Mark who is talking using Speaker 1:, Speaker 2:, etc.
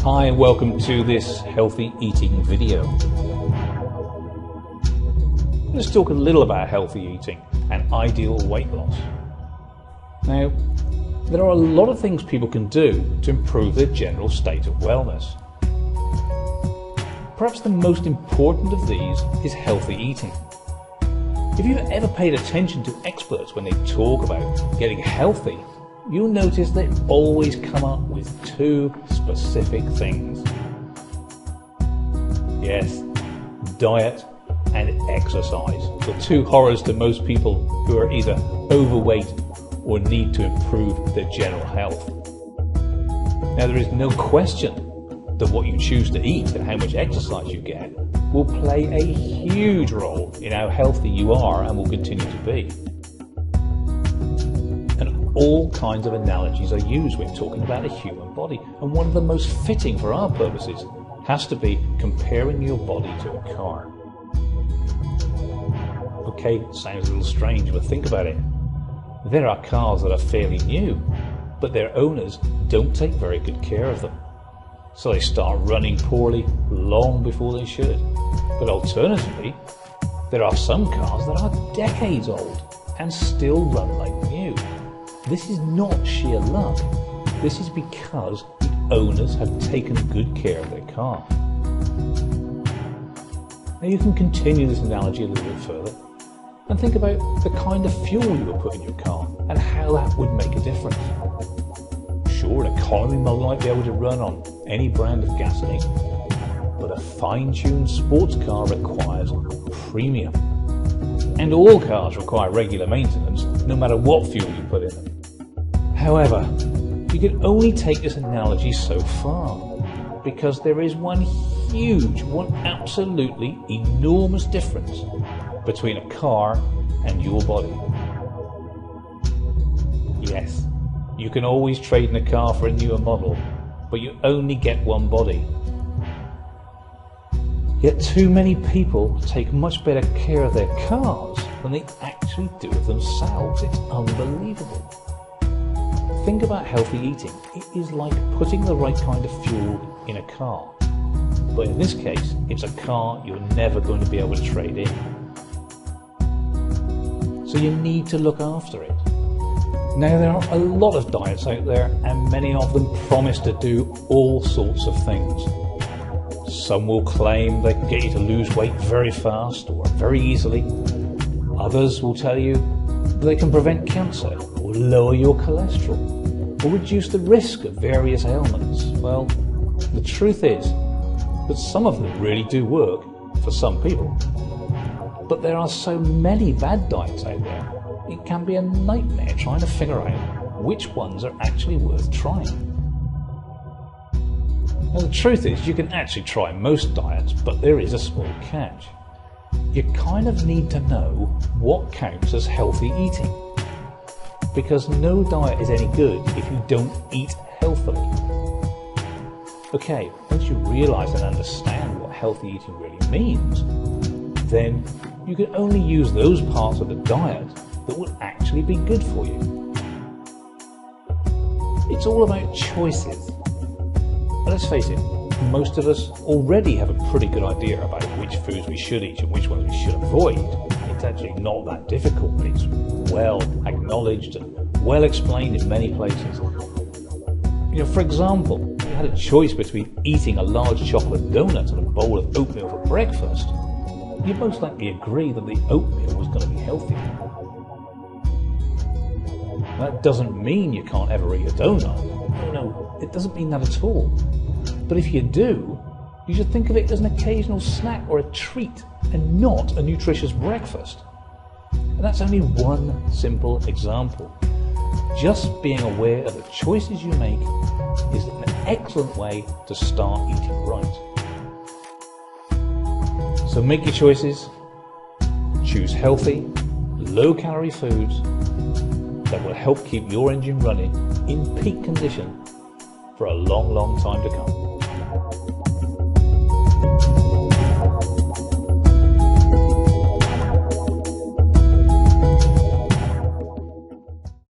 Speaker 1: Hi and welcome to this healthy eating video. Let's talk a little about healthy eating and ideal weight loss. Now, there are a lot of things people can do to improve their general state of wellness. Perhaps the most important of these is healthy eating. If you've ever paid attention to experts when they talk about getting healthy, you'll notice they always come up with two specific things. Yes, diet and exercise, the two horrors to most people who are either overweight or need to improve their general health. Now, there is no question that what you choose to eat and how much exercise you get will play a huge role in how healthy you are and will continue to be. All kinds of analogies are used when talking about a human body, and one of the most fitting for our purposes has to be comparing your body to a car. Okay, it sounds a little strange, but think about it. There are cars that are fairly new, but their owners don't take very good care of them. So they start running poorly long before they should. But alternatively, there are some cars that are decades old and still run like new. This is not sheer luck. This is because the owners have taken good care of their car. Now you can continue this analogy a little bit further and think about the kind of fuel you would put in your car and how that would make a difference. Sure, an economy mode might be able to run on any brand of gasoline, but a fine-tuned sports car requires premium. And all cars require regular maintenance, no matter what fuel you put in them. However, you can only take this analogy so far, because there is one absolutely enormous difference between a car and your body. Yes, you can always trade in a car for a newer model, but you only get one body. Yet too many people take much better care of their cars than they actually do of themselves. It's unbelievable. Think about healthy eating. It is like putting the right kind of fuel in a car. But in this case, it's a car you're never going to be able to trade in. So you need to look after it. Now, there are a lot of diets out there, and many of them promise to do all sorts of things. Some will claim they can get you to lose weight very fast or very easily. Others will tell you that they can prevent cancer or lower your cholesterol or reduce the risk of various ailments. Well, the truth is that some of them really do work for some people. But there are so many bad diets out there, it can be a nightmare trying to figure out which ones are actually worth trying. Now, the truth is, you can actually try most diets, but there is a small catch. You kind of need to know what counts as healthy eating, because no diet is any good if you don't eat healthily. Okay, once you realize and understand what healthy eating really means, then you can only use those parts of the diet that will actually be good for you. It's all about choices. But let's face it, most of us already have a pretty good idea about which foods we should eat and which ones we should avoid. It's actually not that difficult, but it's well acknowledged and well explained in many places. For example, if you had a choice between eating a large chocolate donut and a bowl of oatmeal for breakfast, you'd most likely agree that the oatmeal was going to be healthier. That doesn't mean you can't ever eat a donut. No, it doesn't mean that at all. But if you do, you should think of it as an occasional snack or a treat and not a nutritious breakfast. And that's only one simple example. Just being aware of the choices you make is an excellent way to start eating right. So make your choices, choose healthy, low-calorie foods that will help keep your engine running in peak condition for a long, long time to come.